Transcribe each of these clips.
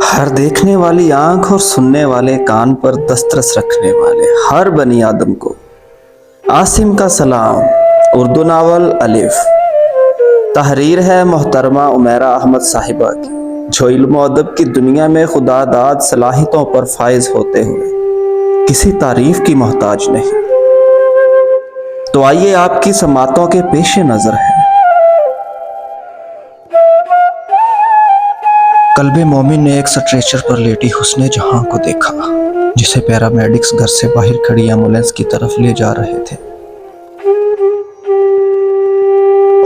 ہر دیکھنے والی آنکھ اور سننے والے کان پر دسترس رکھنے والے ہر بنی آدم کو عاصم کا سلام۔ اردو ناول الف، تحریر ہے محترمہ عمیرہ احمد صاحبہ کی، جو علم و ادب کی دنیا میں خدا داد صلاحیتوں پر فائز ہوتے ہوئے کسی تعریف کی محتاج نہیں۔ تو آئیے آپ کی سماعتوں کے پیش نظر ہے۔ قلب مومن نے ایک سٹریچر پر لیٹی حسن جہاں کو دیکھا، جسے پیرامیڈکس گھر سے باہر کھڑی ایمبولینس کی طرف لے جا رہے تھے،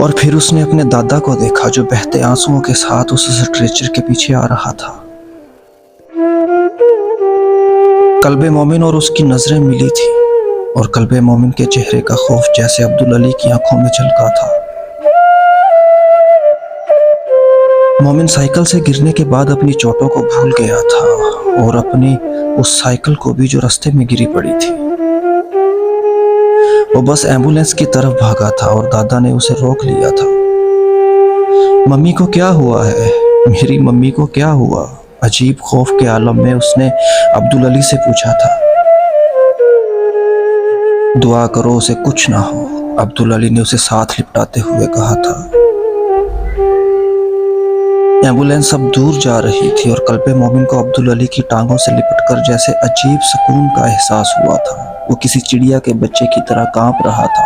اور پھر اس نے اپنے دادا کو دیکھا جو بہتے آنسوؤں کے ساتھ اس سٹریچر کے پیچھے آ رہا تھا۔ قلب مومن اور اس کی نظریں ملی تھی، اور قلب مومن کے چہرے کا خوف جیسے عبدالعلی کی آنکھوں میں جھلکا تھا۔ مومن سائیکل سے گرنے کے بعد اپنی چوٹوں کو بھول گیا تھا، اور اپنی اس سائیکل کو بھی جو رستے میں گری پڑی تھی۔ وہ بس ایمبولینس کی طرف بھاگا تھا اور دادا نے اسے روک لیا تھا۔ ممی کو کیا ہوا ہے؟ میری ممی کو کیا ہوا؟ عجیب خوف کے عالم میں اس نے عبدالعلی سے پوچھا تھا۔ دعا کرو اسے کچھ نہ ہو، عبدالعلی نے اسے ساتھ لپٹاتے ہوئے کہا تھا۔ ایمبولینس اب دور جا رہی تھی اور قلب مومن کو عبدالعلی کی ٹانگوں سے لپٹ کر جیسے عجیب سکون کا احساس ہوا تھا۔ وہ کسی چڑیا کے بچے کی طرح کانپ رہا تھا۔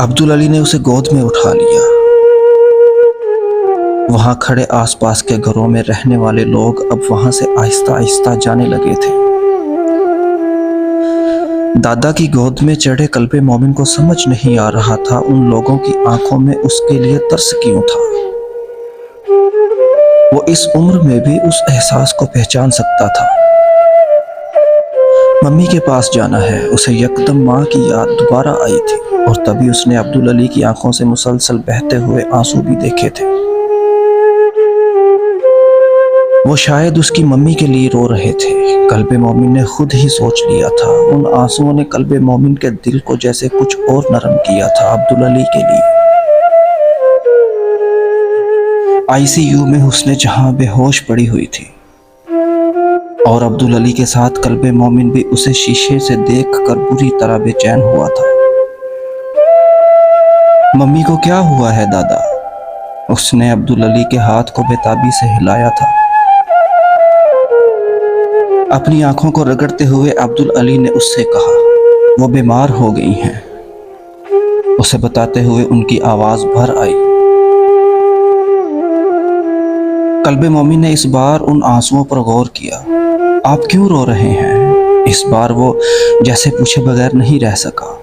عبدالعلی نے اسے گود میں اٹھا لیا۔ وہاں کھڑے آس پاس کے گھروں میں رہنے والے لوگ اب وہاں سے آہستہ آہستہ جانے لگے تھے۔ دادا کی گود میں چڑھے قلب مومن کو سمجھ نہیں آ رہا تھا ان لوگوں کی آنکھوں میں اس کے لیے ترس کیوں تھا۔ وہ اس عمر میں بھی اس احساس کو پہچان سکتا تھا۔ ممی کے پاس جانا ہے، اسے یکدم ماں کی یاد دوبارہ آئی تھی، اور تبھی اس نے عبدالعلی کی آنکھوں سے مسلسل بہتے ہوئے آنسو بھی دیکھے تھے۔ وہ شاید اس کی ممی کے لیے رو رہے تھے۔ قلب مومن نے خود ہی سوچ لیا تھا، ان آنسوؤں نے قلب مومن کے دل کو جیسے کچھ اور نرم کیا تھا عبدالعلی کے لیے۔ ICU میں حسن جہاں بے ہوش پڑی ہوئی تھی، اور عبدالعلی کے ساتھ قلب مومن بھی اسے شیشے سے دیکھ کر بری طرح بے چین ہوا تھا۔ ممی کو کیا ہوا ہے دادا؟ اس نے عبدالعلی کے ہاتھ کو بے تابی سے ہلایا تھا۔ اپنی آنکھوں کو رگڑتے ہوئے عبدالعلی نے اس سے کہا، وہ بیمار ہو گئی ہیں۔ اسے بتاتے ہوئے ان کی آواز بھر آئی۔ قلب مومن نے اس بار ان آنسوؤں پر غور کیا۔ آپ کیوں رو رہے ہیں؟ اس بار وہ جیسے پوچھے بغیر نہیں رہ سکا۔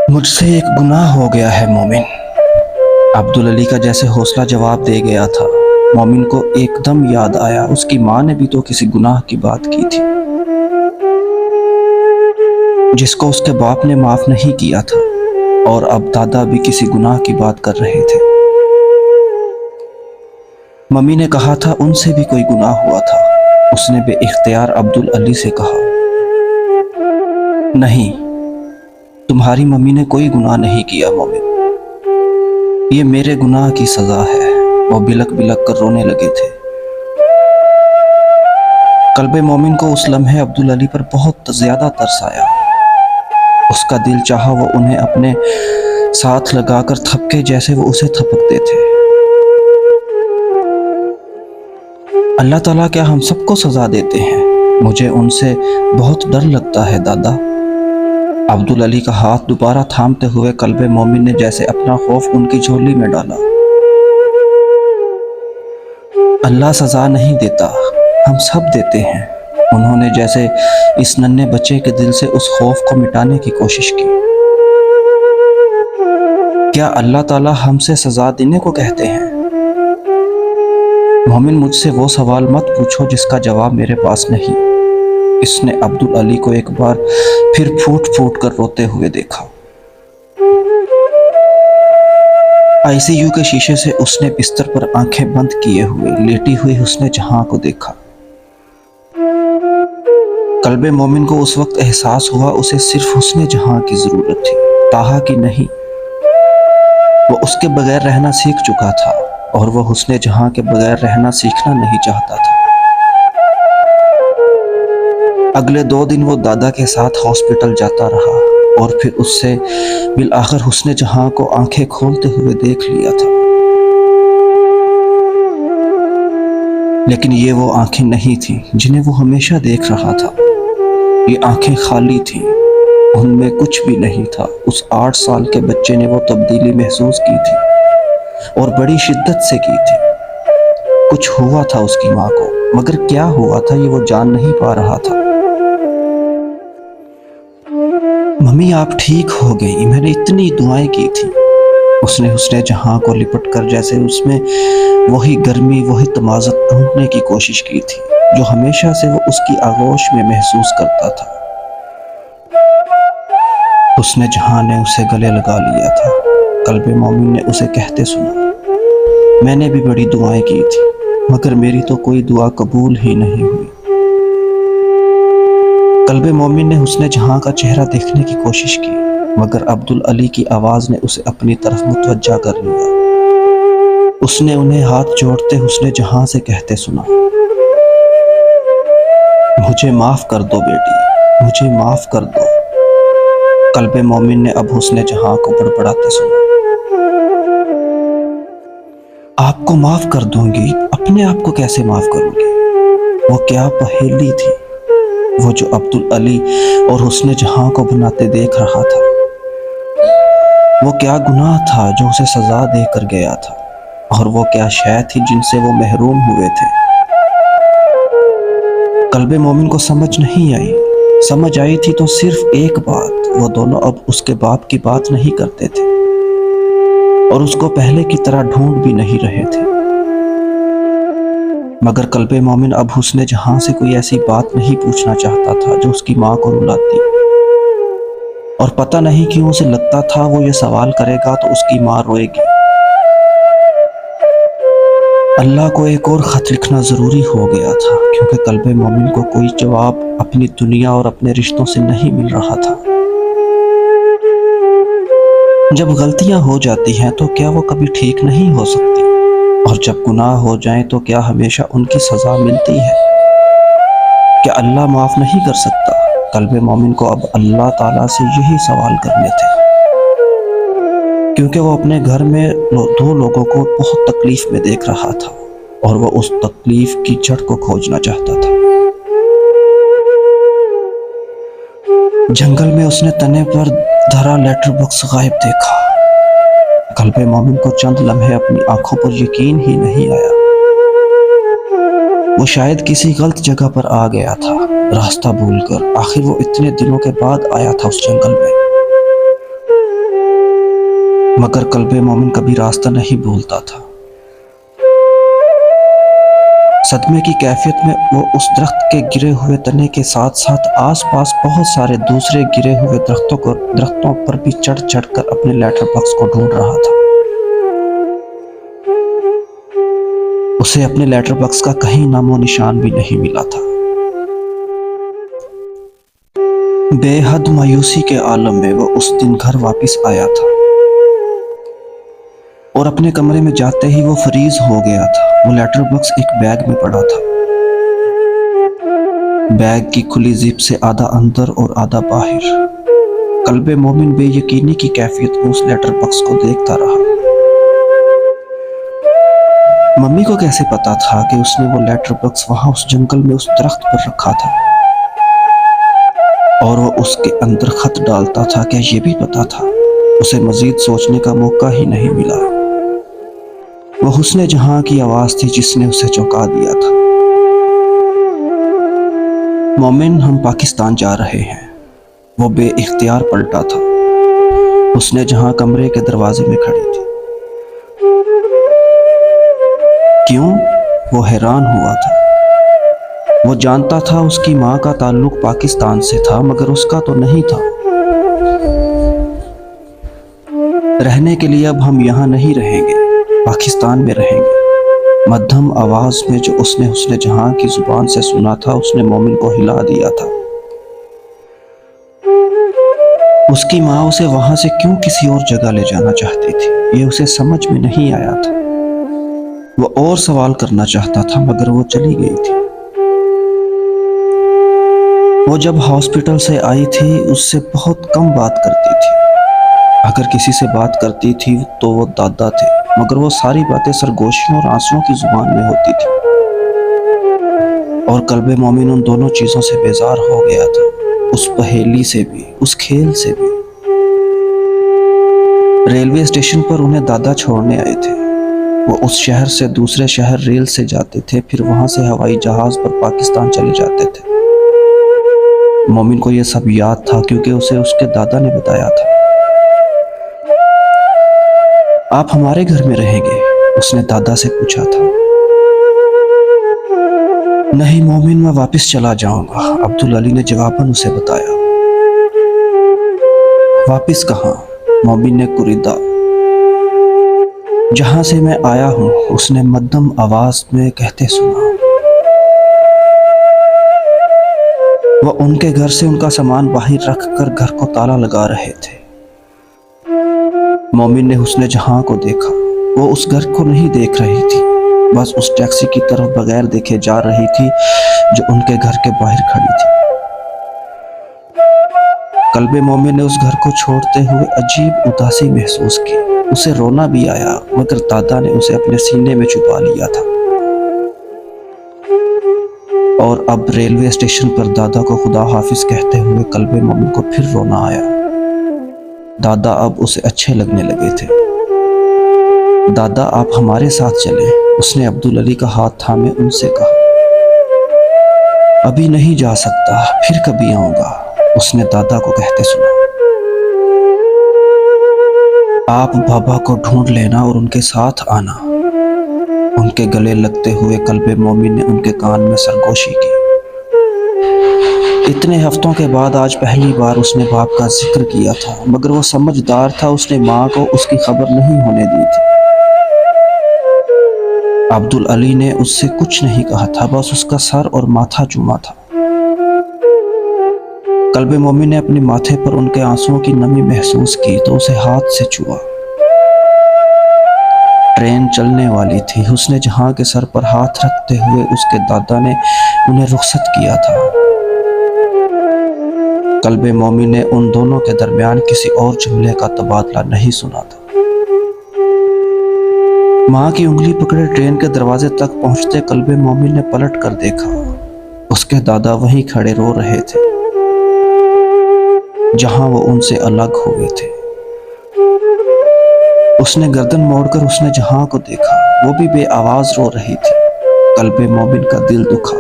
مجھ سے ایک گناہ ہو گیا ہے مومن۔ عبدالعلی کا جیسے حوصلہ جواب دے گیا تھا۔ مومن کو ایک دم یاد آیا، اس کی ماں نے بھی تو کسی گناہ کی بات کی تھی، جس کو اس کے باپ نے معاف نہیں کیا تھا، اور اب دادا بھی کسی گناہ کی بات کر رہے تھے۔ ممی نے کہا تھا ان سے بھی کوئی گناہ ہوا تھا۔ اس نے بے اختیار عبدالعلی سے کہا، نہیں، تمہاری ممی نے کوئی گناہ نہیں کیا مومن، یہ میرے گناہ کی سزا ہے۔ وہ بلک بلک کر رونے لگے تھے۔ قلب مومن کو اس لمحے عبدالعلی پر بہت زیادہ ترس آیا۔ اس کا دل چاہا وہ انہیں اپنے ساتھ لگا کر تھپکے جیسے وہ اسے تھپکتے تھے۔ اللہ تعالیٰ کیا ہم سب کو سزا دیتے ہیں؟ مجھے ان سے بہت ڈر لگتا ہے دادا۔ عبدالعلی کا ہاتھ دوبارہ تھامتے ہوئے قلب مومن نے جیسے اپنا خوف ان کی جھولی میں ڈالا۔ اللہ سزا نہیں دیتا، ہم سب دیتے ہیں۔ انہوں نے جیسے اس ننھے بچے کے دل سے اس خوف کو مٹانے کی کوشش کی۔ کیا اللہ تعالیٰ ہم سے سزا دینے کو کہتے ہیں؟ مومن، مجھ سے وہ سوال مت پوچھو جس کا جواب میرے پاس نہیں۔ اس نے عبدالعلی کو ایک بار پھر پھوٹ پھوٹ کر روتے ہوئے دیکھا۔ ICU کے شیشے سے اس نے بستر پر آنکھیں بند کیے ہوئے لیٹی ہوئی حسن جہاں کو دیکھا۔ قلب مومن کو اس وقت احساس ہوا اسے صرف حسن جہاں کی ضرورت تھی، طاہا کی نہیں۔ وہ اس کے بغیر رہنا سیکھ چکا تھا اور وہ حسن جہاں کے بغیر رہنا سیکھنا نہیں چاہتا تھا۔ اگلے 2 دن وہ دادا کے ساتھ ہاسپٹل جاتا رہا اور پھر اس سے بالآخر حسن جہاں کو آنکھیں کھولتے ہوئے دیکھ لیا تھا، لیکن یہ وہ آنکھیں نہیں تھیں جنہیں وہ ہمیشہ دیکھ رہا تھا۔ یہ آنکھیں خالی تھیں، ان میں کچھ بھی نہیں تھا۔ اس 8 سال کے بچے نے وہ تبدیلی محسوس کی تھی اور بڑی شدت سے کی تھی۔ کچھ ہوا تھا اس کی ماں کو، مگر کیا ہوا تھا یہ وہ جان نہیں پا رہا تھا۔ ممی آپ ٹھیک ہو گئی، میں نے اتنی دعائیں کی تھی۔ اس نے حسن جہاں کو لپٹ کر جیسے اس میں وہی گرمی، وہی تمازت ڈھونڈنے کی کوشش کی تھی جو ہمیشہ سے وہ اس کی آغوش میں محسوس کرتا تھا۔ حسن جہاں نے اسے گلے لگا لیا تھا۔ قلب مومن نے اسے کہتے سنا، میں نے بھی بڑی دعائیں کی تھی مگر میری تو کوئی دعا قبول ہی نہیں ہوئی۔ قلب مومن نے حسن جہاں کا چہرہ دیکھنے کی کوشش کی مگر عبدالعلی کی آواز نے اسے اپنی طرف متوجہ کر لیا۔ اس نے انہیں ہاتھ جوڑتے حسن جہاں سے کہتے سنا، مجھے معاف کر دو بیٹی، مجھے معاف کر دو۔ قلب مومن نے اب حسن جہاں کو بڑبڑاتے سنا، آپ کو معاف کر دوں گی؟ اپنے آپ کو کیسے معاف کروں گی؟ وہ کیا پہیلی تھی وہ جو عبدالعلی اور حسن جہاں کو بناتے دیکھ رہا تھا۔ وہ کیا گناہ تھا جو اسے سزا دے کر گیا تھا، اور وہ کیا شے تھی جن سے وہ محروم ہوئے تھے۔ قلب مومن کو سمجھ نہیں آئی۔ سمجھ آئی تھی تو صرف ایک بات، وہ دونوں اب اس کے باپ کی بات نہیں کرتے تھے اور اس کو پہلے کی طرح ڈھونڈ بھی نہیں رہے تھے۔ مگر قلب مومن اب حسن جہاں سے کوئی ایسی بات نہیں پوچھنا چاہتا تھا جو اس کی ماں کو رلاتی، اور پتہ نہیں کیوں اسے لگتا تھا وہ یہ سوال کرے گا تو اس کی ماں روئے گی۔ اللہ کو ایک اور خط لکھنا ضروری ہو گیا تھا کیونکہ قلب مومن کو کوئی جواب اپنی دنیا اور اپنے رشتوں سے نہیں مل رہا تھا۔ جب غلطیاں ہو جاتی ہیں تو کیا وہ کبھی ٹھیک نہیں ہو سکتی؟ اور جب گناہ ہو جائیں تو کیا ہمیشہ ان کی سزا ملتی ہے؟ کیا اللہ معاف نہیں کر سکتا؟ قلب مومن کو اب اللہ تعالیٰ سے یہی سوال کرنے تھے، کیونکہ وہ اپنے گھر میں 2 لوگوں کو بہت تکلیف میں دیکھ رہا تھا اور وہ اس تکلیف کی جڑ کو کھوجنا چاہتا تھا۔ جنگل میں اس نے تنے پر دھرا لیٹر باکس غائب دیکھا۔ قلب مومن کو چند لمحے اپنی آنکھوں پر یقین ہی نہیں آیا۔ وہ شاید کسی غلط جگہ پر آ گیا تھا، راستہ بھول کر۔ آخر وہ اتنے دنوں کے بعد آیا تھا اس جنگل میں۔ مگر قلب مومن کبھی راستہ نہیں بھولتا تھا۔ صدمے کی کیفیت میں وہ اس درخت کے گرے ہوئے تنے کے ساتھ ساتھ آس پاس بہت سارے دوسرے گرے ہوئے درختوں پر بھی چڑھ چڑھ کر اپنے لیٹر باکس کو ڈھونڈ رہا تھا۔ اسے اپنے لیٹر باکس کا کہیں نام و نشان بھی نہیں ملا تھا۔ بے حد مایوسی کے عالم میں وہ اس دن گھر واپس آیا تھا اور اپنے کمرے میں جاتے ہی وہ فریز ہو گیا تھا۔ وہ لیٹر باکس ایک بیگ میں پڑا تھا، بیگ کی کھلی زپ سے آدھا اندر اور آدھا باہر۔ قلب مومن بے یقینی کی کیفیت میں اس لیٹر باکس کو دیکھتا رہا۔ ممی کو کیسے پتا تھا کہ اس نے وہ لیٹر باکس وہاں اس جنگل میں اس درخت پر رکھا تھا اور وہ اس کے اندر خط ڈالتا تھا؟ کیا یہ بھی پتا تھا؟ اسے مزید سوچنے کا موقع ہی نہیں ملا۔ وہ حسن جہاں کی آواز تھی جس نے اسے چونکا دیا تھا، مومن ہم پاکستان جا رہے ہیں۔ وہ بے اختیار پلٹا تھا۔ حسن جہاں کمرے کے دروازے میں کھڑی تھی۔ کیوں؟ وہ حیران ہوا تھا۔ وہ جانتا تھا اس کی ماں کا تعلق پاکستان سے تھا مگر اس کا تو نہیں تھا۔ رہنے کے لیے اب ہم یہاں نہیں رہیں گے، پاکستان میں رہیں گے۔ مدھم آواز میں جو اس نے حسن جہاں کی زبان سے سنا تھا اس نے مومن کو ہلا دیا تھا۔ اس کی ماں اسے وہاں سے کیوں کسی اور جگہ لے جانا چاہتی تھی یہ اسے سمجھ میں نہیں آیا تھا۔ وہ اور سوال کرنا چاہتا تھا مگر وہ چلی گئی تھی۔ وہ جب ہاسپٹل سے آئی تھی اس سے بہت کم بات کرتی تھی۔ اگر کسی سے بات کرتی تھی تو وہ دادا تھے، مگر وہ ساری باتیں سرگوشیوں اور آنسوؤں کی زبان میں ہوتی تھی، اور قلب مومن ان دونوں چیزوں سے بیزار ہو گیا تھا، اس پہیلی سے بھی، اس کھیل سے بھی۔ ریلوے اسٹیشن پر انہیں دادا چھوڑنے آئے تھے۔ وہ اس شہر سے دوسرے شہر ریل سے جاتے تھے، پھر وہاں سے ہوائی جہاز پر پاکستان چلے جاتے تھے۔ مومن کو یہ سب یاد تھا کیونکہ اسے اس کے دادا نے بتایا تھا۔ آپ ہمارے گھر میں رہیں گے؟ اس نے دادا سے پوچھا تھا۔ نہیں مومن، میں واپس چلا جاؤں گا، عبدالعلی نے جواباً اسے بتایا۔ واپس کہاں؟ مومن نے کوریدا۔ جہاں سے میں آیا ہوں، اس نے مدھم آواز میں کہتے سنا۔ وہ ان کے گھر سے ان کا سامان باہر رکھ کر گھر کو تالا لگا رہے تھے۔ مومن نے حسن جہاں کو دیکھا۔ وہ اس گھر کو نہیں دیکھ رہی تھی، بس اس ٹیکسی کی طرف بغیر دیکھے جا رہی تھی جو ان کے گھر کے باہر کھڑی تھی۔ قلب مومن نے اس گھر کو چھوڑتے ہوئے عجیب اداسی محسوس کی۔ اسے رونا بھی آیا مگر دادا نے اسے اپنے سینے میں چھپا لیا تھا۔ اور اب ریلوے اسٹیشن پر دادا کو خدا حافظ کہتے ہوئے قلب مومن کو پھر رونا آیا۔ دادا اب اسے اچھے لگنے لگے تھے۔ دادا آپ ہمارے ساتھ چلیں، اس نے عبدالعلی کا ہاتھ تھامے ان سے کہا۔ ابھی نہیں جا سکتا، پھر کبھی آؤں گا، اس نے دادا کو کہتے سنا۔ آپ بابا کو ڈھونڈ لینا اور ان کے ساتھ آنا۔ ان کے گلے لگتے ہوئے قلب مومن نے ان کے کان میں سرگوشی کی۔ اتنے ہفتوں کے بعد آج پہلی بار اس نے باپ کا ذکر کیا تھا، مگر وہ سمجھدار تھا، اس نے ماں کو اس کی خبر نہیں ہونے دی تھی۔ عبدالعلی نے اس سے کچھ نہیں کہا تھا، بس اس کا سر اور ماتھا چوما تھا۔ قلب مومن نے اپنے ماتھے پر ان کے آنسوؤں کی نمی محسوس کی تو اسے ہاتھ سے چھوا۔ ٹرین چلنے والی تھی۔ حسن جہاں کے سر پر ہاتھ رکھتے ہوئے اس کے دادا نے انہیں رخصت کیا تھا۔ قلب مومن نے ان دونوں کے درمیان کسی اور جملے کا تبادلہ نہیں سنا تھا۔ ماں کی انگلی پکڑے ٹرین کے دروازے تک پہنچتے قلب مومن نے پلٹ کر دیکھا۔ اس کے دادا وہیں کھڑے رو رہے تھے جہاں وہ ان سے الگ ہوئے تھے۔ اس نے گردن موڑ کر اس نے جہاں کو دیکھا، وہ بھی بے آواز رو رہی تھی۔ قلب مومن کا دل دکھا۔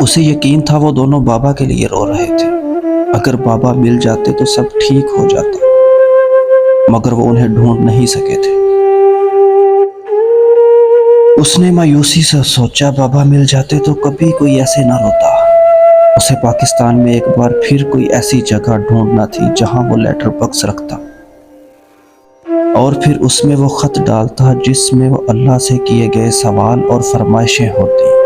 اسے یقین تھا وہ دونوں بابا کے لیے رو رہے تھے۔ اگر بابا مل جاتے تو سب ٹھیک ہو جاتا، مگر وہ انہیں ڈھونڈ نہیں سکے تھے۔ اس نے مایوسی سے سوچا بابا مل جاتے تو کبھی کوئی ایسے نہ روتا۔ اسے پاکستان میں ایک بار پھر کوئی ایسی جگہ ڈھونڈنا تھی جہاں وہ لیٹر باکس رکھتا اور پھر اس میں وہ خط ڈالتا جس میں وہ اللہ سے کیے گئے سوال اور فرمائشیں ہوتی۔